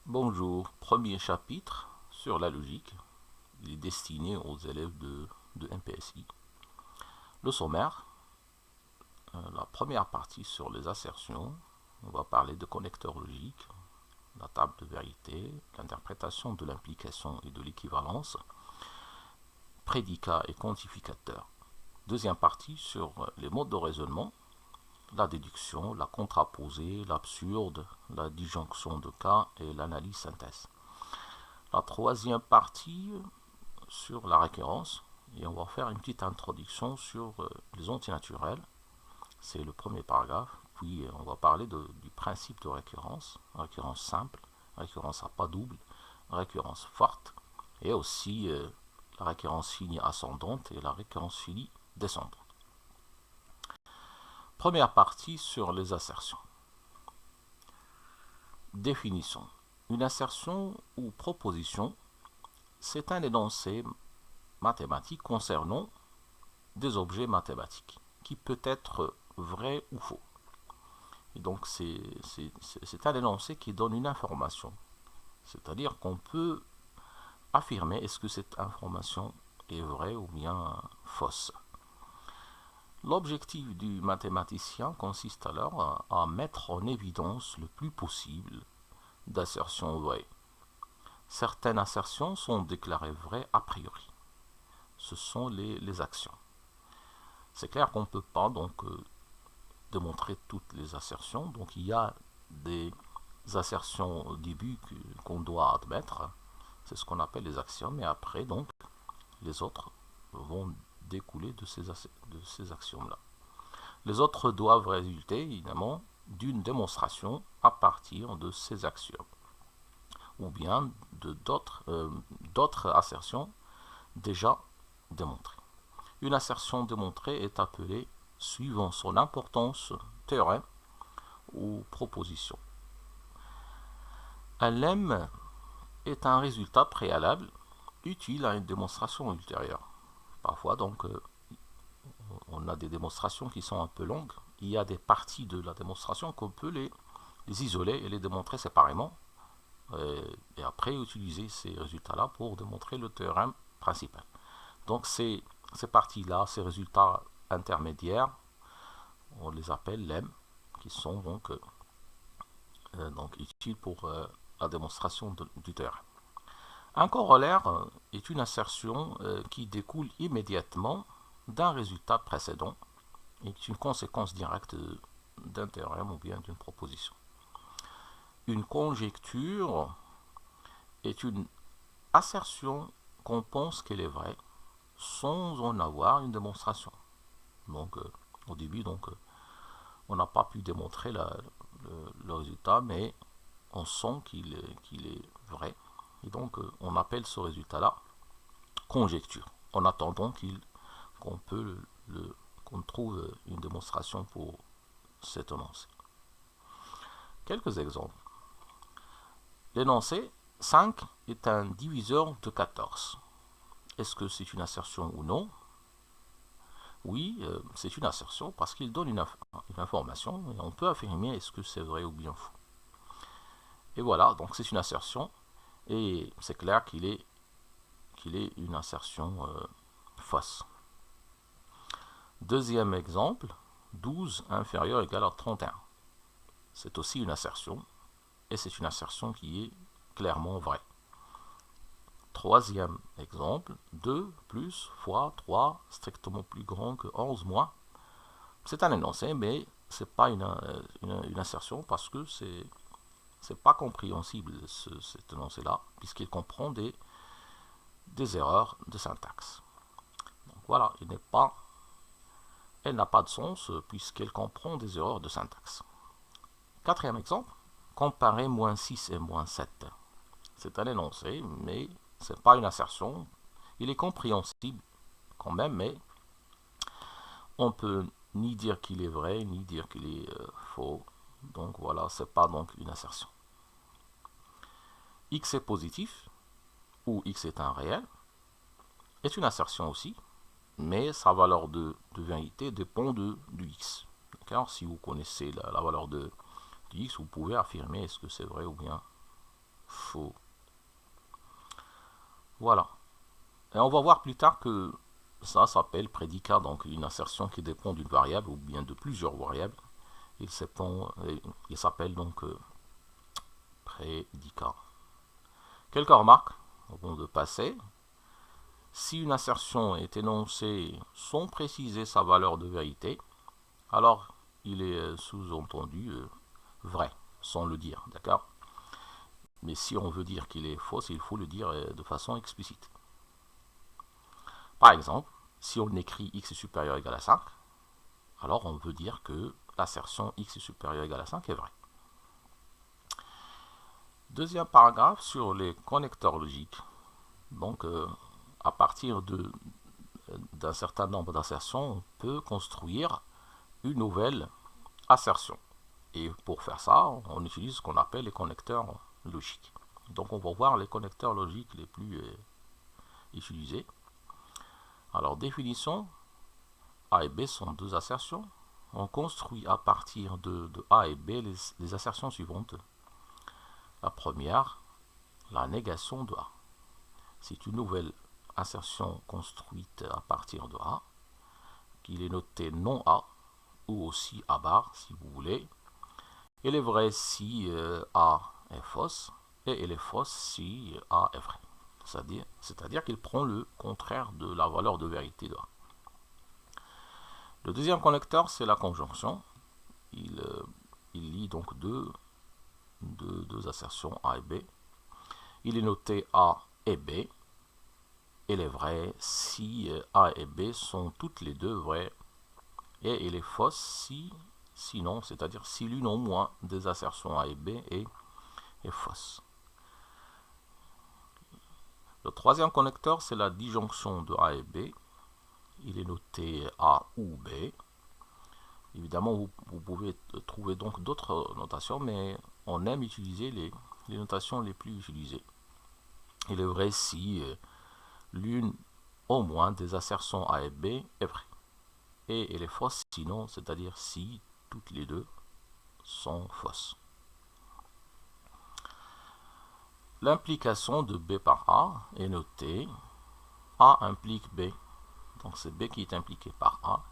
Bonjour, premier chapitre sur la logique. Il est destiné aux élèves de MPSI. Le sommaire, la première partie sur les assertions. On va parler de connecteurs logiques, la table de vérité, l'interprétation de l'implication et de l'équivalence, prédicat et quantificateur. Deuxième partie sur les modes de raisonnement, la déduction, la contraposée, l'absurde, la disjonction de cas et l'analyse synthèse. La troisième partie sur la récurrence, et on va faire une petite introduction sur les antinaturels. C'est le premier paragraphe. Puis on va parler du principe de récurrence simple, récurrence à pas double, récurrence forte, et aussi la récurrence finie ascendante et la récurrence finie descendante. Première partie sur les assertions. Définition. Une assertion ou proposition, c'est un énoncé mathématique concernant des objets mathématiques qui peut être vrai ou faux. Et donc c'est un énoncé qui donne une information. C'est-à-dire qu'on peut affirmer est-ce que cette information est vraie ou bien fausse. L'objectif du mathématicien consiste alors à mettre en évidence le plus possible d'assertions vraies. Certaines assertions sont déclarées vraies a priori. Ce sont les actions. C'est clair qu'on ne peut pas donc démontrer toutes les assertions. Donc il y a des assertions au début qu'on doit admettre. C'est ce qu'on appelle les axiomes. Et après, donc, les autres vont découler de ces axiomes-là. Les autres doivent résulter, évidemment, d'une démonstration à partir de ces axiomes. Ou bien d'autres assertions déjà démontrées. Une assertion démontrée est appelée, suivant son importance, théorème ou proposition. Un lemme est un résultat préalable utile à une démonstration ultérieure. Parfois, donc, on a des démonstrations qui sont un peu longues. Il y a des parties de la démonstration qu'on peut les isoler et les démontrer séparément. Et après, utiliser ces résultats-là pour démontrer le théorème principal. Donc, ces parties-là, ces résultats intermédiaires, on les appelle lemmes, qui sont donc utiles pour la démonstration du théorème. Un corollaire est une assertion qui découle immédiatement d'un résultat précédent et est une conséquence directe d'un théorème ou bien d'une proposition. Une conjecture est une assertion qu'on pense qu'elle est vraie sans en avoir une démonstration. Donc au début, on n'a pas pu démontrer le résultat, mais on sent qu'il est vrai. Et donc on appelle ce résultat-là conjecture, en attendant qu'on trouve une démonstration pour cet énoncé. Quelques exemples. L'énoncé 5 est un diviseur de 14. Est-ce que c'est une assertion ou non? Oui, c'est une assertion parce qu'il donne une information et on peut affirmer est-ce que c'est vrai ou bien faux. Et voilà, donc c'est une assertion et c'est clair qu'il est une assertion fausse. Deuxième exemple, 12 inférieur égal à 31. C'est aussi une assertion et c'est une assertion qui est clairement vraie. Troisième exemple, 2 plus fois 3 strictement plus grand que 11 moins. C'est un énoncé, mais ce n'est pas une assertion parce que c'est pas compréhensible cet énoncé-là, puisqu'il comprend des erreurs de syntaxe. Donc voilà, elle n'a pas de sens puisqu'elle comprend des erreurs de syntaxe. Quatrième exemple, comparer moins 6 et moins 7. C'est un énoncé, mais ce n'est pas une assertion. Il est compréhensible quand même, mais on peut ni dire qu'il est vrai, ni dire qu'il est faux. Donc voilà, ce n'est pas donc une assertion. X est positif, ou X est un réel, est une assertion aussi, mais sa valeur de vérité dépend du X. Si vous connaissez la valeur du X, vous pouvez affirmer est-ce que c'est vrai ou bien faux. Voilà. Et on va voir plus tard que ça s'appelle prédicat, donc une assertion qui dépend d'une variable ou bien de plusieurs variables. Il s'appelle donc prédicat. Quelques remarques avant de passer. Si une assertion est énoncée sans préciser sa valeur de vérité, alors il est sous-entendu vrai, sans le dire, d'accord? Mais si on veut dire qu'il est faux, il faut le dire de façon explicite. Par exemple, si on écrit x est supérieur ou égal à 5, alors on veut dire que l'assertion x est supérieur ou égal à 5 est vraie. Deuxième paragraphe sur les connecteurs logiques. Donc, à partir d'un certain nombre d'assertions, on peut construire une nouvelle assertion. Et pour faire ça, on utilise ce qu'on appelle les connecteurs logiques. Donc, on va voir les connecteurs logiques les plus utilisés. Alors, définition, A et B sont deux assertions. On construit à partir de A et B les assertions suivantes. La première, la négation de A. C'est une nouvelle assertion construite à partir de A, qu'il est noté non A, ou aussi A bar, si vous voulez. Elle est vraie si A est fausse, et elle est fausse si A est vrai. C'est-à-dire qu'il prend le contraire de la valeur de vérité de A. Le deuxième connecteur, c'est la conjonction. Il lie donc deux assertions A et B. Il est noté A et B. Elle est vraie si A et B sont toutes les deux vraies. Et elle est fausse si sinon, c'est-à-dire si l'une au moins des assertions A et B est fausse. Le troisième connecteur, c'est la disjonction de A et B. Il est noté A ou B. Évidemment, vous pouvez trouver donc d'autres notations, mais on aime utiliser les notations les plus utilisées. Il est vrai si l'une au moins des assertions A et B est vraie. Et elle est fausse sinon, c'est-à-dire si toutes les deux sont fausses. L'implication de B par A est notée. A implique B. Donc c'est B qui est impliqué par A.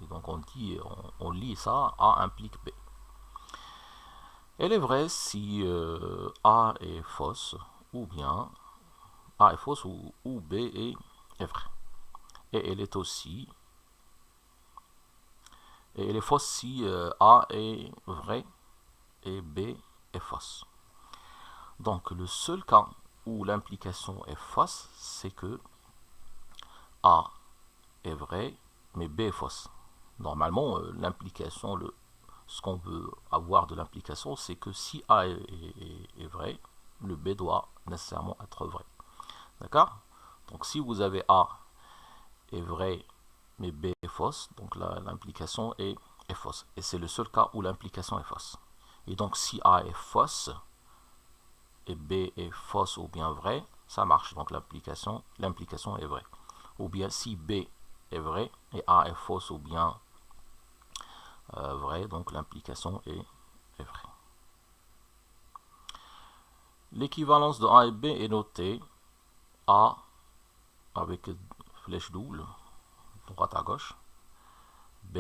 Et donc on lit ça, A implique B. Elle est vraie si A est fausse, ou bien A est fausse ou B est vrai. Et elle est aussi, et elle est fausse si A est vrai et B est fausse. Donc le seul cas où l'implication est fausse, c'est que A est vrai, mais B est fausse. Normalement, l'implication, ce qu'on veut avoir de l'implication, c'est que si A est vrai, le B doit nécessairement être vrai. D'accord? Donc si vous avez A est vrai, mais B est fausse, donc l'implication est fausse. Et c'est le seul cas où l'implication est fausse. Et donc si A est fausse, et B est fausse ou bien vrai, ça marche. Donc l'implication est vraie. Ou bien si B est vrai et A est fausse ou bien vrai, donc l'implication est vraie. L'équivalence de A et B est notée A avec flèche double, droite à gauche, B.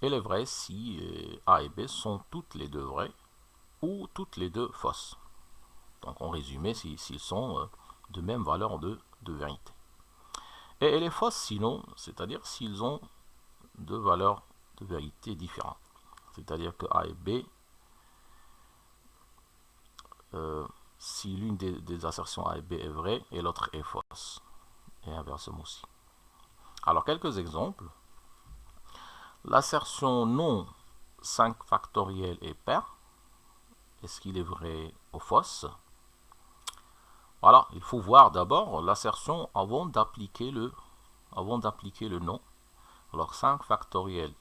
Elle est vraie si A et B sont toutes les deux vraies ou toutes les deux fausses. Donc en résumé, s'ils sont de même valeur de vérité. Et elle est fausse sinon, c'est-à-dire s'ils ont deux valeurs de vérité différentes. C'est-à-dire que A et B, si l'une des assertions A et B est vraie et l'autre est fausse. Et inversement aussi. Alors quelques exemples. L'assertion non 5 factoriel est pair. Est-ce qu'il est vrai ou fausse? Voilà, il faut voir d'abord l'assertion avant d'appliquer le non. Alors 5 factoriel,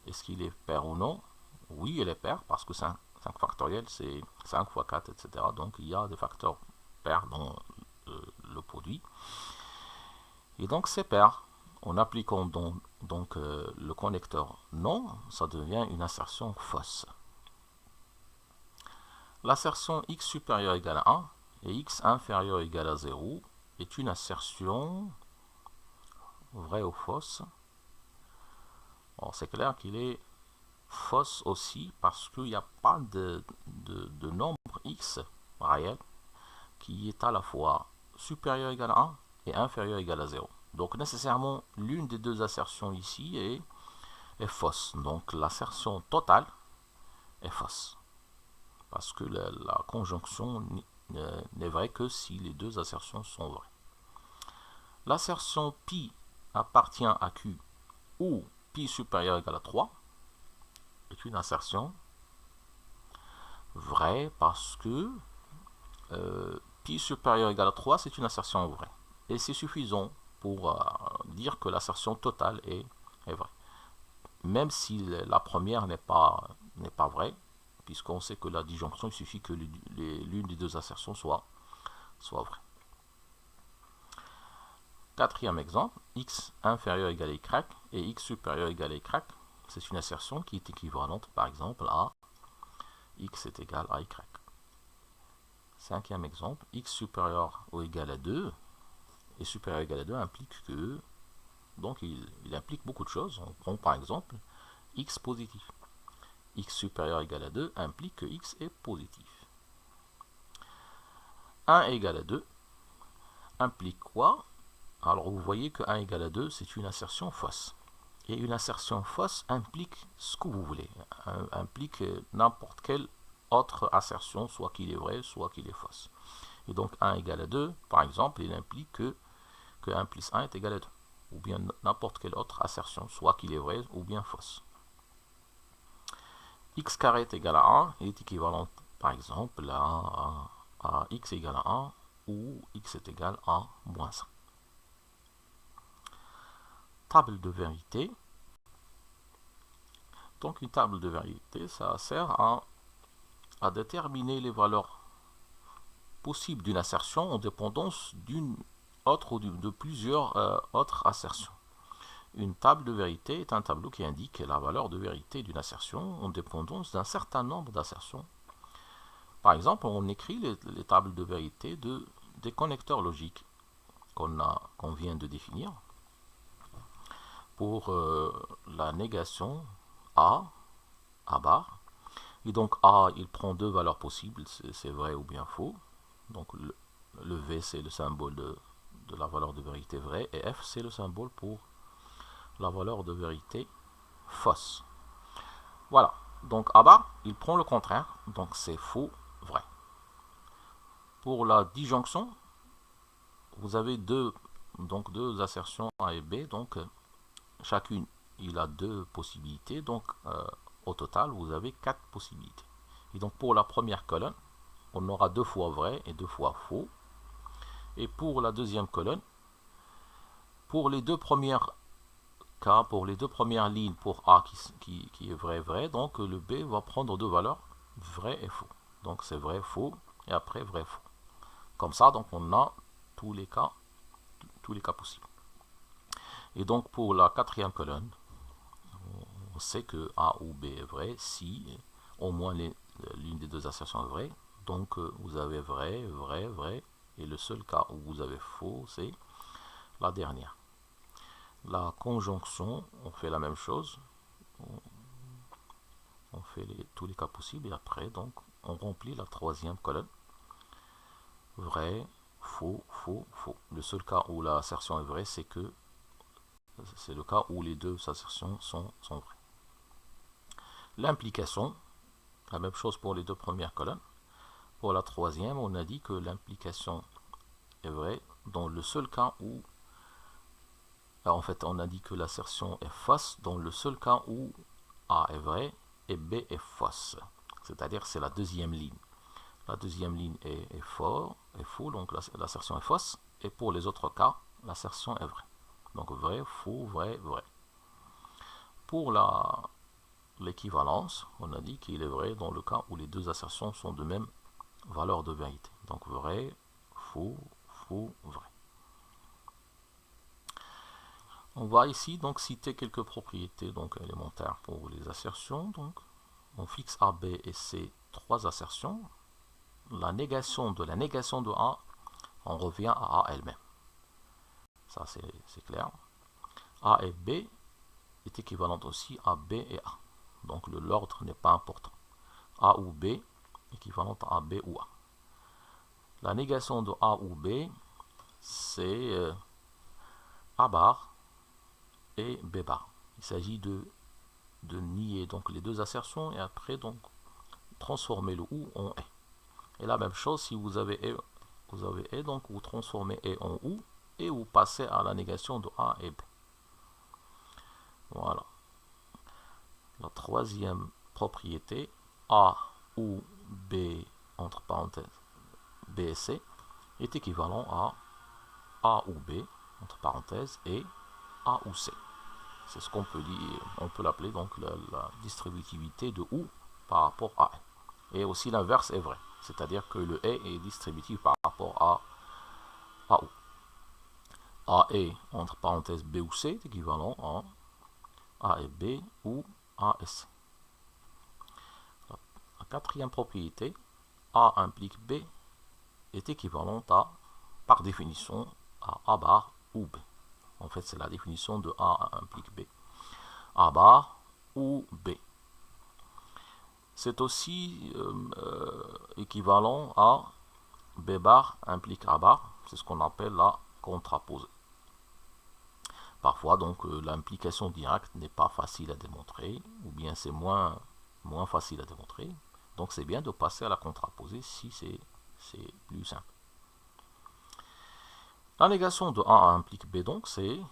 est-ce qu'il est pair ou non? Oui, il est pair parce que 5 factoriel c'est 5 fois 4, etc. Donc il y a des facteurs pairs dans le produit. Et donc c'est pair. En appliquant donc le connecteur non, ça devient une assertion fausse. L'assertion x supérieur égale à 1 et x inférieur égale à 0 est une assertion vraie ou fausse. Bon, c'est clair qu'il est fausse aussi parce qu'il n'y a pas de nombre x réel qui est à la fois supérieur égal à 1 et inférieur égal à 0. Donc nécessairement, l'une des deux assertions ici est fausse. Donc l'assertion totale est fausse. Parce que la conjonction n'est vraie que si les deux assertions sont vraies. L'assertion pi appartient à q ou pi supérieur égal à 3 est une assertion vraie parce que pi supérieur égal à 3 c'est une assertion vraie. Et c'est suffisant pour dire que l'assertion totale est vraie. Même si la première n'est pas vraie, puisqu'on sait que la disjonction, il suffit que l'une des deux assertions soit vraie. Quatrième exemple, x inférieur égal à y et x supérieur égal à y, c'est une assertion qui est équivalente par exemple à x est égal à y. Cinquième exemple, x supérieur ou égal à 2 et supérieur égal à 2 implique que, donc il implique beaucoup de choses. On prend par exemple x positif. X supérieur égal à 2 implique que x est positif. 1 égale à 2 implique quoi? Alors vous voyez que 1 égale à 2 c'est une assertion fausse. Et une assertion fausse implique ce que vous voulez. Implique n'importe quelle autre assertion, soit qu'il est vrai, soit qu'il est fausse. Et donc 1 égale à 2, par exemple, il implique que 1 plus 1 est égal à 2. Ou bien n'importe quelle autre assertion, soit qu'il est vrai ou bien fausse. X carré est égal à 1 est équivalent, par exemple, à x égale à 1 ou x est égal à moins 1. Table de vérité. Donc une table de vérité, ça sert à déterminer les valeurs possibles d'une assertion en dépendance d'une autre ou de plusieurs autres assertions. Une table de vérité est un tableau qui indique la valeur de vérité d'une assertion en dépendance d'un certain nombre d'assertions. Par exemple, on écrit les tables de vérité des connecteurs logiques qu'on vient de définir. Pour la négation A bar. Et donc A, il prend deux valeurs possibles, c'est vrai ou bien faux. Donc le V, c'est le symbole de la valeur de vérité vraie, et F, c'est le symbole pour la valeur de vérité fausse. Voilà. Donc A bar, il prend le contraire, donc c'est faux, vrai. Pour la disjonction, vous avez deux assertions A et B, donc chacune, il a deux possibilités, donc au total, vous avez 4 possibilités. Et donc pour la première colonne, on aura 2 fois vrai et 2 fois faux. Et pour la deuxième colonne, pour les deux premières cas, pour les deux premières lignes, pour A qui est vrai, donc le B va prendre deux valeurs, vrai et faux. Donc c'est vrai, faux, et après vrai, faux. Comme ça, donc on a tous les cas possibles. Et donc pour la quatrième colonne, on sait que A ou B est vrai si au moins l'une des deux assertions est vraie. Donc vous avez vrai, vrai, vrai. Et le seul cas où vous avez faux, c'est la dernière. La conjonction, on fait la même chose. On fait tous les cas possibles et après, donc, on remplit la troisième colonne. Vrai, faux, faux, faux. Le seul cas où l'assertion est vraie, c'est le cas où les deux assertions sont vraies. L'implication, la même chose pour les deux premières colonnes. Pour la troisième, on a dit que l'implication est vraie dans le seul cas où, en fait, on a dit que l'assertion est fausse dans le seul cas où A est vrai et B est fausse. C'est-à-dire c'est la deuxième ligne. La deuxième ligne est faux, donc l'assertion est fausse. Et pour les autres cas, l'assertion est vraie. Donc vrai, faux, vrai, vrai. Pour l'équivalence, on a dit qu'il est vrai dans le cas où les deux assertions sont de même valeur de vérité. Donc vrai, faux, faux, vrai. On va ici donc citer quelques propriétés donc élémentaires pour les assertions. Donc on fixe A, B et C trois assertions. la négation de A, on revient à A elle-même. Ça, c'est clair. A et B est équivalent aussi à B et A. Donc l'ordre n'est pas important. A ou B équivalent à B ou A. La négation de A ou B, c'est A bar et B bar. Il s'agit de nier donc les deux assertions et après donc transformer le ou en est. Et la même chose si vous avez et, donc vous transformez et en ou et vous passez à la négation de A et B. Voilà. La troisième propriété, A ou B entre parenthèses B et C est équivalent à A ou B entre parenthèses et A ou C. C'est ce qu'on peut dire, on peut l'appeler donc la distributivité de ou par rapport à et. Et aussi l'inverse est vrai, c'est-à-dire que le est distributif par rapport à ou. A et entre parenthèses B ou C est équivalent à A et B ou A et C. La quatrième propriété, A implique B est équivalente à, par définition, à A bar ou B. En fait, c'est la définition de A implique B. A bar ou B. C'est aussi équivalent à B bar implique A bar. C'est ce qu'on appelle la contraposée. Parfois, donc, l'implication directe n'est pas facile à démontrer, ou bien c'est moins facile à démontrer. Donc, c'est bien de passer à la contraposée si c'est plus simple. La négation de A implique B, donc, c'est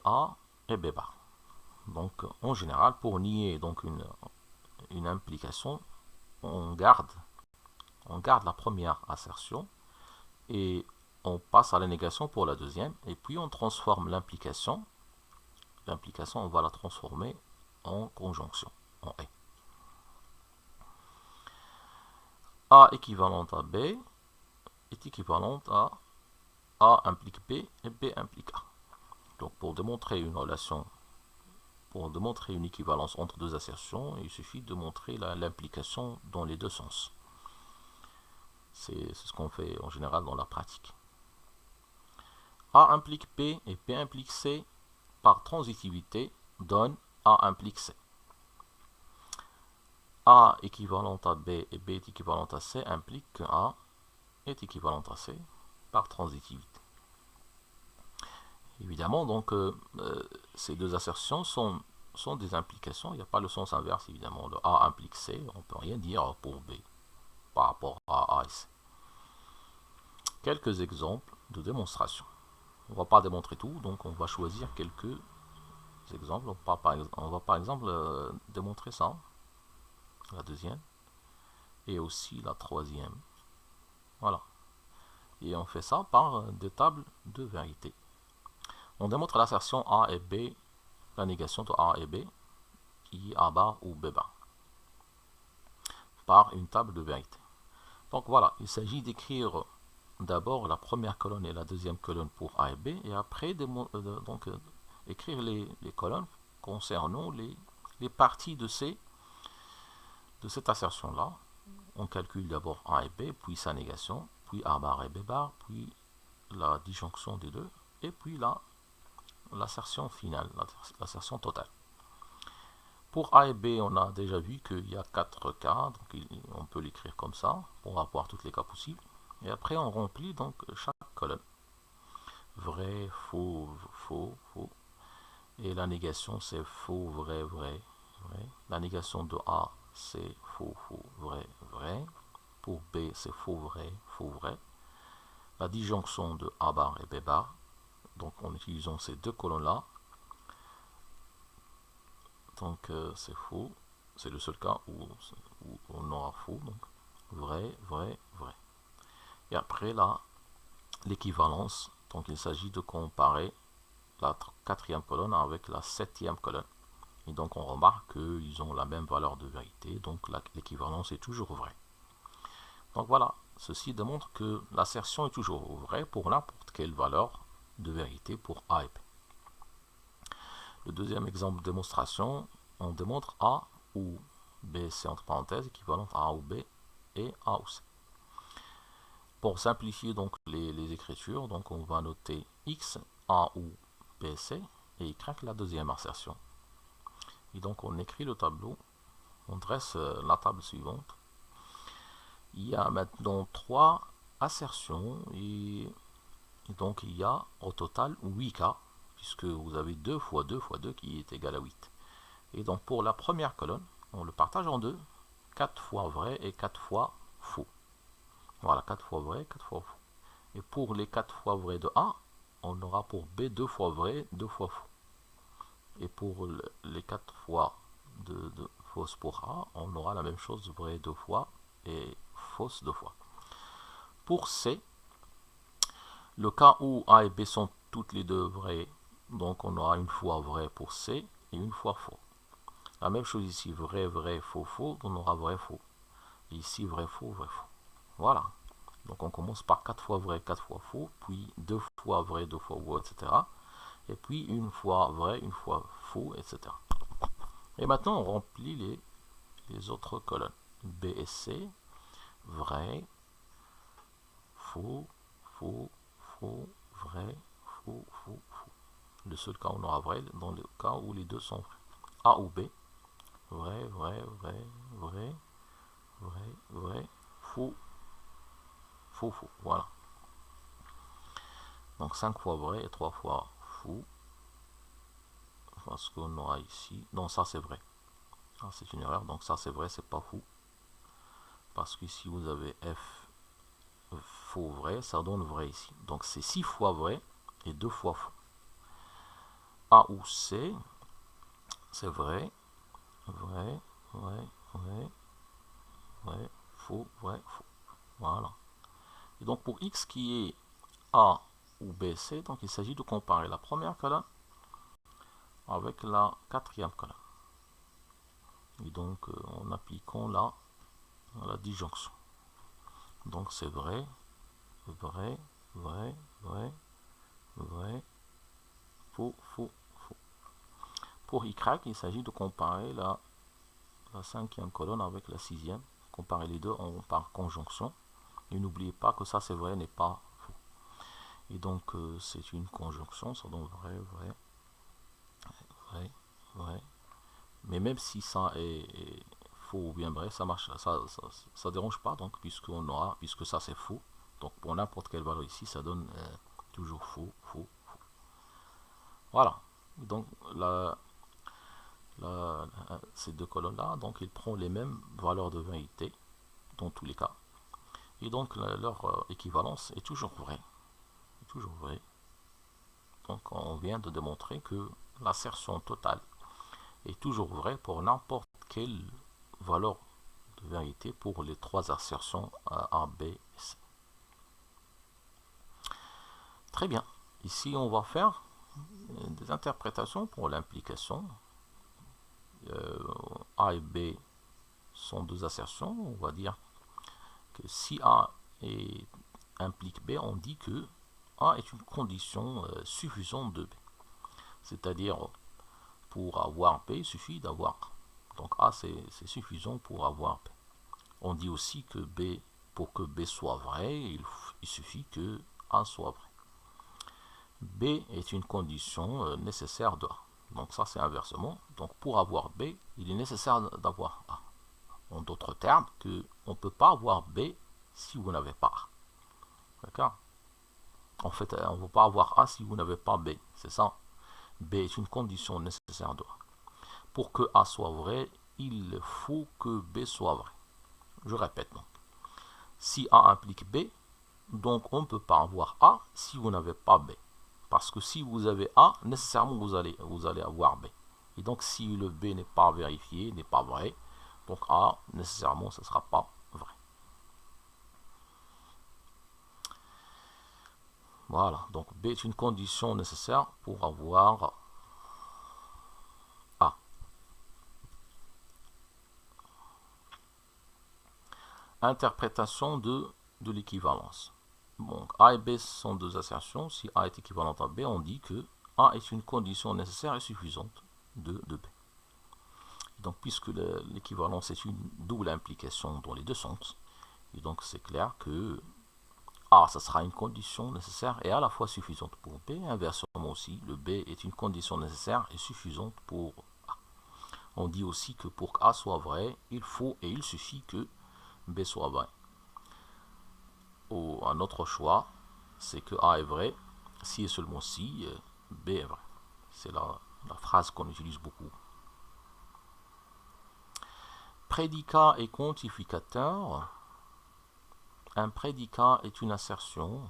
A et B bar. Donc, en général, pour nier donc une implication, on garde la première assertion et on passe à la négation pour la deuxième, et puis on transforme l'implication. L'implication, on va la transformer en conjonction, en et. A équivalente à B est équivalente à A implique B et B implique A. Donc pour démontrer une relation, pour démontrer une équivalence entre deux assertions, il suffit de montrer l'implication dans les deux sens. C'est ce qu'on fait en général dans la pratique. A implique B et B implique C par transitivité donne A implique C. A équivalente à B et B est équivalente à C implique que A est équivalente à C par transitivité. Évidemment, donc, ces deux assertions sont des implications. Il n'y a pas le sens inverse, évidemment. Le A implique C, on ne peut rien dire pour B par rapport à A et C. Quelques exemples de démonstration. On ne va pas démontrer tout, donc on va choisir quelques exemples. On va par exemple démontrer ça, la deuxième, et aussi la troisième. Voilà. Et on fait ça par des tables de vérité. On démontre l'assertion A et B, la négation de A et B, qui est A bar ou B bar, par une table de vérité. Donc voilà, il s'agit d'écrire d'abord la première colonne et la deuxième colonne pour A et B, et après écrire les colonnes concernant les parties de cette assertion-là. On calcule d'abord A et B, puis sa négation, puis A bar et B bar, puis la disjonction des deux, et puis l'assertion finale, l'assertion totale. Pour A et B, on a déjà vu qu'il y a 4 cas, donc on peut l'écrire comme ça, pour avoir tous les cas possibles. Et après, on remplit donc chaque colonne. Vrai, faux, faux, faux. Et la négation, c'est faux, vrai, vrai, vrai. La négation de A, c'est faux, faux, vrai, vrai. Pour B, c'est faux, vrai, faux, vrai. La disjonction de A bar et B bar, donc en utilisant ces deux colonnes-là, donc c'est faux, c'est le seul cas où on aura faux, donc vrai, vrai, vrai. Et après là, l'équivalence, donc il s'agit de comparer la quatrième colonne avec la septième colonne. Et donc on remarque qu'ils ont la même valeur de vérité, donc l'équivalence est toujours vraie. Donc voilà, ceci démontre que l'assertion est toujours vraie pour n'importe quelle valeur de vérité pour A et B. Le deuxième exemple de démonstration, on démontre A ou B, c'est entre parenthèses, équivalent à A ou B et A ou C. Pour simplifier donc les écritures, donc on va noter X, A ou B, C, et Y la deuxième assertion. Et donc on écrit le tableau, on dresse la table suivante. Il y a maintenant 3 assertions et donc il y a au total 8 cas, puisque vous avez 2 fois 2 fois 2 qui est égal à 8. Et donc pour la première colonne, on le partage en deux, 4 fois vrai et 4 fois faux. Voilà, 4 fois vrai, 4 fois faux. Et pour les 4 fois vrai de A, on aura pour B 2 fois vrai, 2 fois faux. Et pour les 4 fois de fausse pour A, on aura la même chose, vrai 2 fois et fausse 2 fois. Pour C, le cas où A et B sont toutes les deux vraies, donc on aura une fois vrai pour C et une fois faux. La même chose ici, vrai, vrai, faux, faux, on aura vrai, faux. Et ici, vrai, faux, vrai, faux. Voilà. Donc on commence par 4 fois vrai, 4 fois faux, puis 2 fois vrai, 2 fois faux, etc. Et puis une fois vrai, une fois faux, etc. Et maintenant on remplit les autres colonnes. B et C, vrai, faux, faux, faux, vrai, faux, faux, faux. Le seul cas où on aura vrai, dans le cas où les deux sont vrais. A ou B, vrai, vrai, vrai, vrai, vrai, vrai, faux, faux, faux. Voilà. Donc 5 fois vrai et 3 fois faux. Parce qu'on aura ici. Non, ça c'est vrai. Ah, c'est une erreur. Donc ça c'est vrai, c'est pas faux. Parce qu'ici vous avez F faux vrai, ça donne vrai ici. Donc c'est 6 fois vrai et 2 fois faux. A ou C, c'est vrai, vrai, vrai, vrai, vrai, faux, vrai, faux. Voilà. Et donc pour X qui est A ou B, C, donc il s'agit de comparer la première colonne avec la quatrième colonne. Et donc en appliquant la disjonction. Donc c'est vrai, vrai, vrai, vrai, vrai, faux, faux, faux. Pour Y, il s'agit de comparer la cinquième colonne avec la sixième. Comparer les deux par conjonction. Et n'oubliez pas que ça c'est vrai n'est pas faux. Et donc c'est une conjonction, ça donne vrai, vrai, vrai, vrai. Mais même si ça est faux ou bien vrai, ça marche, ça dérange pas donc puisque ça c'est faux. Donc pour n'importe quelle valeur ici, ça donne toujours faux, faux, faux. Voilà. Donc ces deux colonnes-là, donc ils prennent les mêmes valeurs de vérité dans tous les cas. Et donc leur équivalence est toujours vraie. Toujours vrai. Donc on vient de démontrer que l'assertion totale est toujours vraie pour n'importe quelle valeur de vérité pour les trois assertions A, B et C. Très bien. Ici, on va faire des interprétations pour l'implication. A et B sont deux assertions. On va dire que si A implique B, on dit que A est une condition suffisante de B. C'est-à-dire, pour avoir B, il suffit d'avoir A. Donc A, c'est suffisant pour avoir B. On dit aussi que B, pour que B soit vrai, il suffit que A soit vrai. B est une condition nécessaire de A. Donc ça, c'est inversement. Donc pour avoir B, il est nécessaire d'avoir A. En d'autres termes, on ne peut pas avoir B si vous n'avez pas A. D'accord? En fait, on ne peut pas avoir A si vous n'avez pas B. C'est ça. B est une condition nécessaire de A. Pour que A soit vrai, il faut que B soit vrai. Je répète donc. Si A implique B, donc on ne peut pas avoir A si vous n'avez pas B. Parce que si vous avez A, nécessairement vous allez avoir B. Et donc si le B n'est pas vérifié, n'est pas vrai, donc A, nécessairement, ce ne sera pas vrai. Voilà, donc B est une condition nécessaire pour avoir A. Interprétation de l'équivalence. Donc A et B sont deux assertions. Si A est équivalent à B, on dit que A est une condition nécessaire et suffisante de B. Donc puisque l'équivalence est une double implication dans les deux sens, et donc c'est clair que A, ça sera une condition nécessaire et à la fois suffisante pour B. Inversement aussi, le B est une condition nécessaire et suffisante pour A. On dit aussi que pour que A soit vrai, il faut et il suffit que B soit vrai. Ou un autre choix, c'est que A est vrai si et seulement si B est vrai. C'est la phrase qu'on utilise beaucoup. Prédicat et quantificateur. Un prédicat est une assertion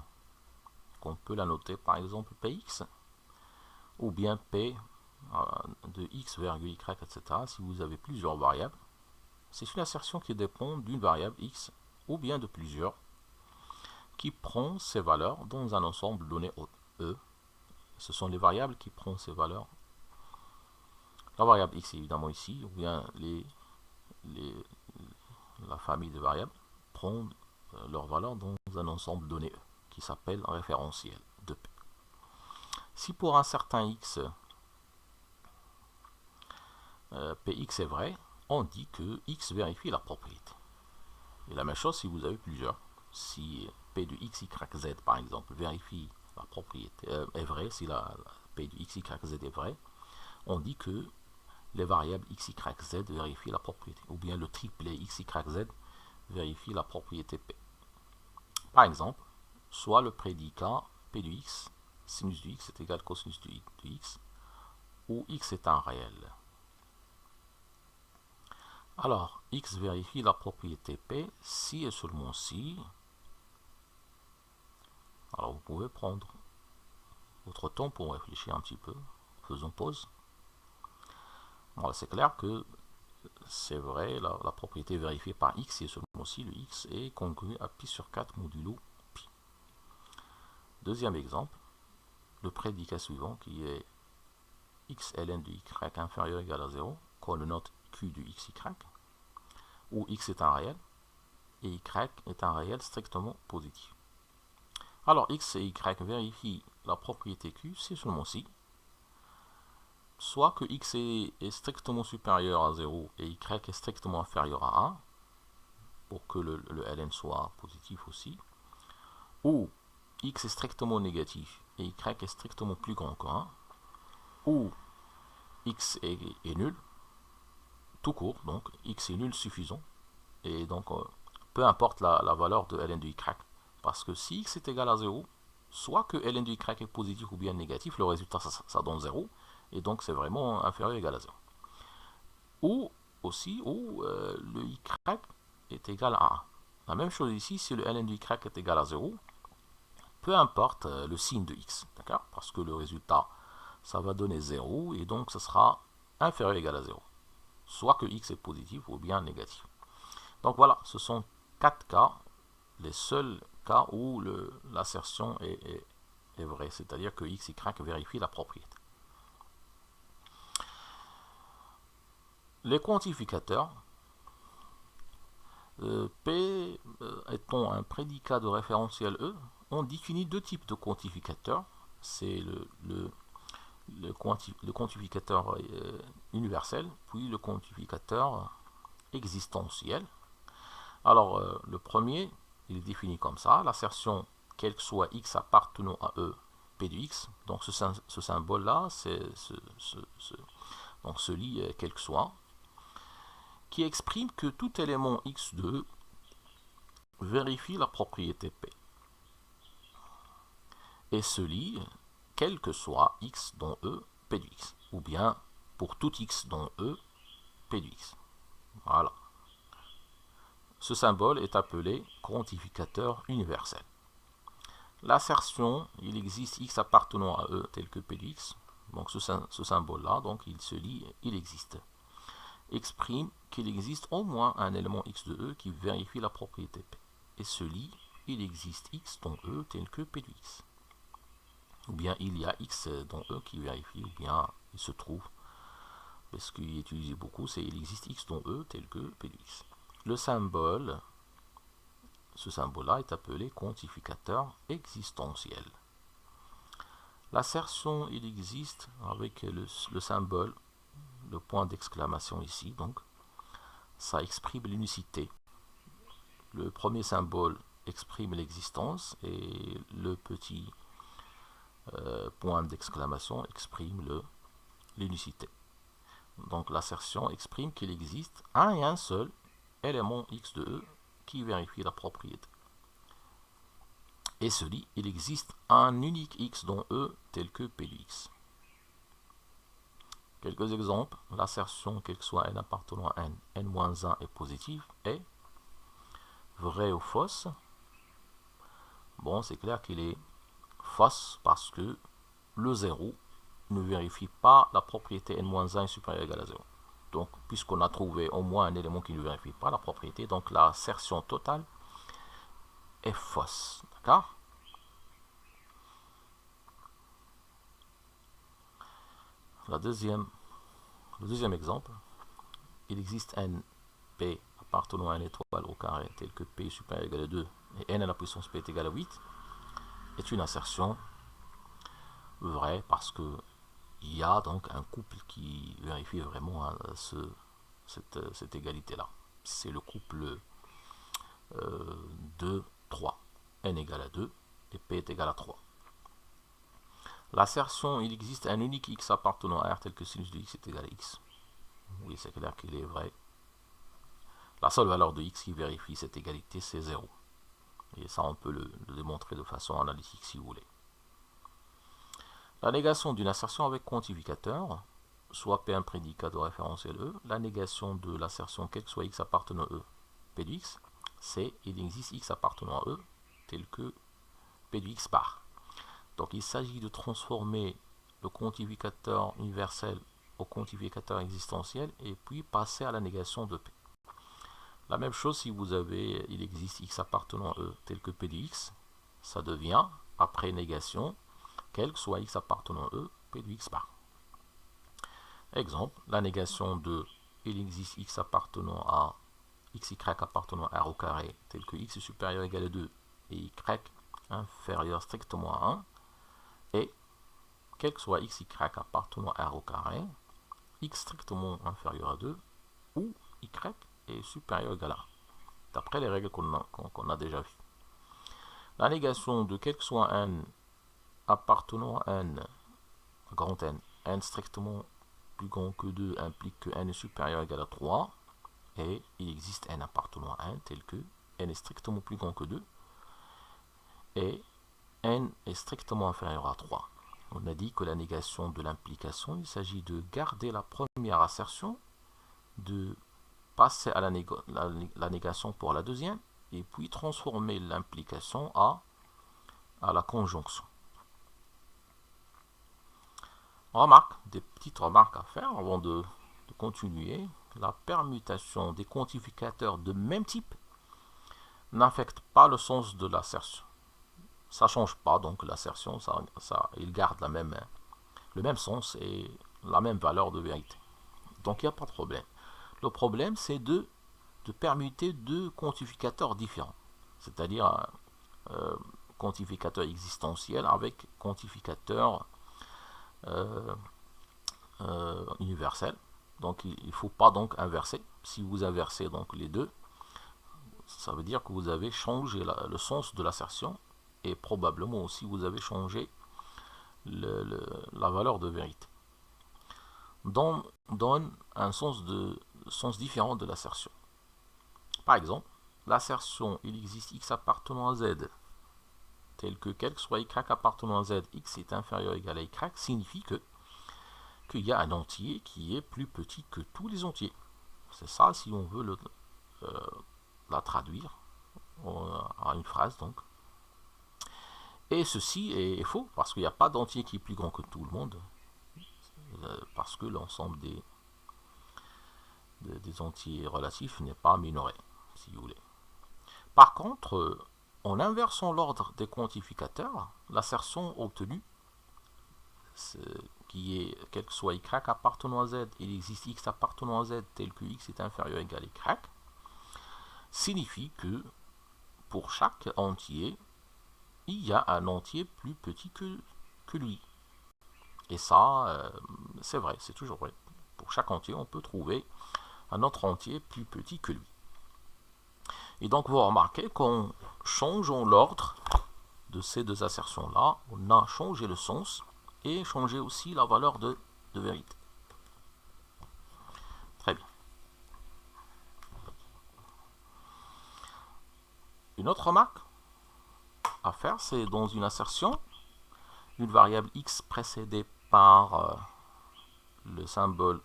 qu'on peut la noter par exemple Px ou bien P de x, y, etc. Si vous avez plusieurs variables, c'est une assertion qui dépend d'une variable x ou bien de plusieurs qui prend ses valeurs dans un ensemble donné E. Ce sont les variables qui prennent ces valeurs. La variable x évidemment ici, ou bien la famille de variables prend leurs valeurs dans un ensemble donné E, qui s'appelle référentiel de P. Si pour un certain x, Px est vrai, on dit que x vérifie la propriété. Et la même chose si vous avez plusieurs. Si P de x, y, z par exemple vérifie la propriété, est vrai, si la P de x, y, z est vrai, on dit que les variables x, y, z vérifient la propriété. Ou bien le triplet x, y, z vérifie la propriété P. Par exemple, soit le prédicat P de x, sinus de x est égal à cosinus de x, où x est un réel. Alors, x vérifie la propriété P si et seulement si. Alors, vous pouvez prendre votre temps pour réfléchir un petit peu. Faisons pause. Voilà, c'est clair que c'est vrai, la propriété vérifiée par x si et seulement si le x est congru à pi sur 4 modulo pi. Deuxième exemple, le prédicat suivant qui est x ln de y inférieur ou égal à 0, qu'on le note q de x, y, où x est un réel et y est un réel strictement positif. Alors x et y vérifient la propriété q si seulement si, soit que x est strictement supérieur à 0 et y est strictement inférieur à 1, pour que le ln soit positif aussi, ou x est strictement négatif et y est strictement plus grand que 1, ou x est nul, tout court, donc x est nul suffisant, et donc peu importe la valeur de ln de y, parce que si x est égal à 0, soit que ln de y est positif ou bien négatif, le résultat ça donne 0, et donc c'est vraiment inférieur ou égal à 0. Ou aussi, le y est égal à 1. La même chose ici, si le ln de y est égal à 0, peu importe le signe de x, d'accord, parce que le résultat, ça va donner 0, et donc ce sera inférieur ou égal à 0. Soit que x est positif ou bien négatif. Donc voilà, ce sont 4 cas, les seuls cas où l'assertion est vraie, c'est-à-dire que x, y vérifie la propriété. Les quantificateurs, P étant un prédicat de référentiel E, on définit deux types de quantificateurs. C'est le quantificateur universel, puis le quantificateur existentiel. Alors, le premier, il est défini comme ça, l'assertion quel que soit x appartenant à E, P de x, donc ce symbole-là, c'est donc se lit quel que soit, qui exprime que tout élément x de E vérifie la propriété P. Et se lit quel que soit x dont E, P de x, ou bien pour tout x dont E, P de x. Voilà. Ce symbole est appelé quantificateur universel. L'assertion, il existe x appartenant à E tel que P de x, donc ce symbole-là, donc il se lit, il existe, exprime qu'il existe au moins un élément x de E qui vérifie la propriété P. Et se lit, il existe x dont E tel que P de x. Ou bien il y a x dont E qui vérifie, ou bien il se trouve, parce qu'il est utilisé beaucoup, c'est il existe x dont E tel que P de x. Le symbole, ce symbole-là est appelé quantificateur existentiel. L'assertion il existe avec le symbole, le point d'exclamation ici, donc ça exprime l'unicité. Le premier symbole exprime l'existence et le petit point d'exclamation exprime l'unicité. Donc l'assertion exprime qu'il existe un et un seul élément x de E qui vérifie la propriété. Et se dit, il existe un unique x dans E tel que P de x. Quelques exemples. L'assertion quel que soit n appartenant à n, n-1 est positif est vrai ou fausse. Bon, c'est clair qu'il est fausse parce que le 0 ne vérifie pas la propriété n-1 est supérieur ou égal à 0. Donc, puisqu'on a trouvé au moins un élément qui ne vérifie pas la propriété, donc l'assertion totale est fausse. D'accord? Le deuxième exemple, il existe n p appartenant à une étoile au carré tel que p est supérieur ou égal à 2 et n à la puissance p est égal à 8 est une assertion vraie parce que il y a donc un couple qui vérifie vraiment cette égalité-là. C'est le couple 2, 3. n égale à 2 et p est égal à 3. L'assertion, il existe un unique x appartenant à R tel que sinus de x est égal à x. Oui, c'est clair qu'il est vrai. La seule valeur de x qui vérifie cette égalité, c'est 0. Et ça, on peut le démontrer de façon analytique si vous voulez. La négation d'une assertion avec quantificateur, soit P un prédicat de référentiel E, la négation de l'assertion quel que soit x appartenant à E, P de x, c'est il existe x appartenant à E tel que P de x bar. Donc il s'agit de transformer le quantificateur universel au quantificateur existentiel et puis passer à la négation de P. La même chose si vous avez, il existe x appartenant à E tel que P de x, ça devient, après négation, quel que soit x appartenant à E, P de x bar. Exemple, la négation de il existe x appartenant à xy appartenant à R au carré tel que x est supérieur ou égal à 2 et y inférieur strictement à 1 et quel que soit xy appartenant à R au carré, x strictement inférieur à 2 ou y est supérieur ou égal à 1, d'après les règles qu'on a déjà vues. La négation de quel que soit n appartenant à n, grand N, n strictement plus grand que 2 implique que n est supérieur ou égal à 3 et il existe n appartenant à n tel que n est strictement plus grand que 2 et n est strictement inférieur à 3. On a dit que la négation de l'implication, il s'agit de garder la première assertion, de passer à la négation pour la deuxième, et puis transformer l'implication à la conjonction. Remarque, des petites remarques à faire avant de continuer. La permutation des quantificateurs de même type n'affecte pas le sens de l'assertion. Ça ne change pas, donc l'assertion, il garde le même sens et la même valeur de vérité. Donc il n'y a pas de problème. Le problème, c'est de permuter deux quantificateurs différents, c'est-à-dire quantificateur existentiel avec quantificateur universel. Donc il ne faut pas donc inverser. Si vous inversez donc les deux, ça veut dire que vous avez changé le sens de l'assertion et probablement aussi vous avez changé la valeur de vérité. Donne un sens différent de l'assertion. Par exemple, l'assertion il existe x appartenant à z tel que quel que soit y appartenant à z, x est inférieur ou égal à y, signifie qu'il y a un entier qui est plus petit que tous les entiers. C'est ça si on veut la traduire en une phrase donc. Et ceci est faux, parce qu'il n'y a pas d'entier qui est plus grand que tout le monde, parce que l'ensemble des entiers relatifs n'est pas minoré, si vous voulez. Par contre, en inversant l'ordre des quantificateurs, l'assertion obtenue, qui est quel que soit y appartenant à z, il existe x appartenant à z tel que x est inférieur ou égal à y, signifie que pour chaque entier, il y a un entier plus petit que lui. Et ça, c'est vrai, c'est toujours vrai. Pour chaque entier, on peut trouver un autre entier plus petit que lui. Et donc, vous remarquez qu'on changeons l'ordre de ces deux assertions-là. On a changé le sens et changé aussi la valeur de vérité. Très bien. Une autre remarque à faire, c'est dans une assertion, une variable x précédée par le symbole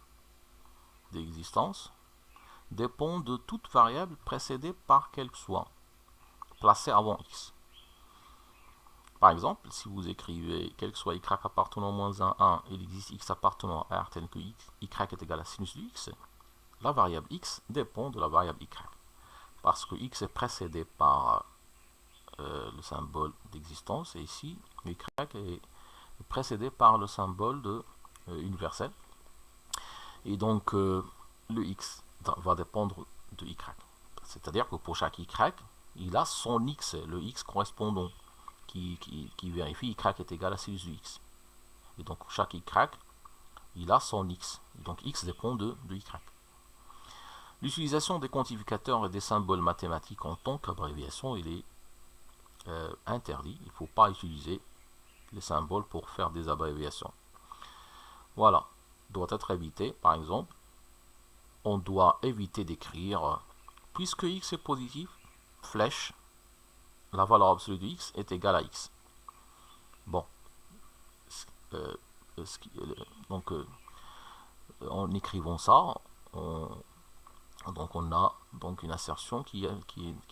d'existence dépend de toute variable précédée par quelque soit placée avant x. Par exemple, si vous écrivez quel que soit y appartenant à moins 1, il existe x appartenant à r tel que y est égal à sinus de x, la variable x dépend de la variable y. Parce que x est précédé par le symbole d'existence, et ici, y est précédé par le symbole de universel. Et donc, le x va dépendre de y. C'est-à-dire que pour chaque y, il a son x, le x correspondant, qui vérifie y est égal à sinus de x. Et donc, chaque y, il a son x. Donc, x dépend de y. L'utilisation des quantificateurs et des symboles mathématiques en tant qu'abréviation, il est interdit. Il ne faut pas utiliser les symboles pour faire des abréviations. Voilà, doit être évité. Par exemple, on doit éviter d'écrire puisque x est positif, flèche, la valeur absolue de x est égale à x. Bon, donc en écrivant ça, on a donc une assertion qui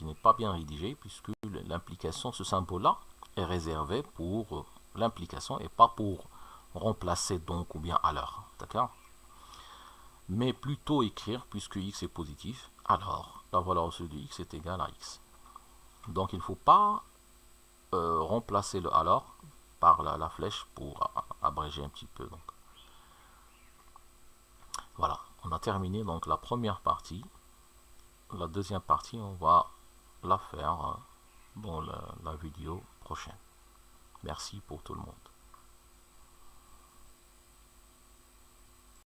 n'est pas bien rédigée, puisque l'implication, ce symbole-là, est réservé pour l'implication et pas pour remplacer donc ou bien alors. D'accord? Mais plutôt écrire, puisque x est positif, alors la valeur absolue de x est égale à x. Donc il ne faut pas remplacer le alors par la flèche pour abréger un petit peu. Donc. Voilà, on a terminé donc la première partie. La deuxième partie, on va la faire dans la vidéo prochaine. Merci pour tout le monde.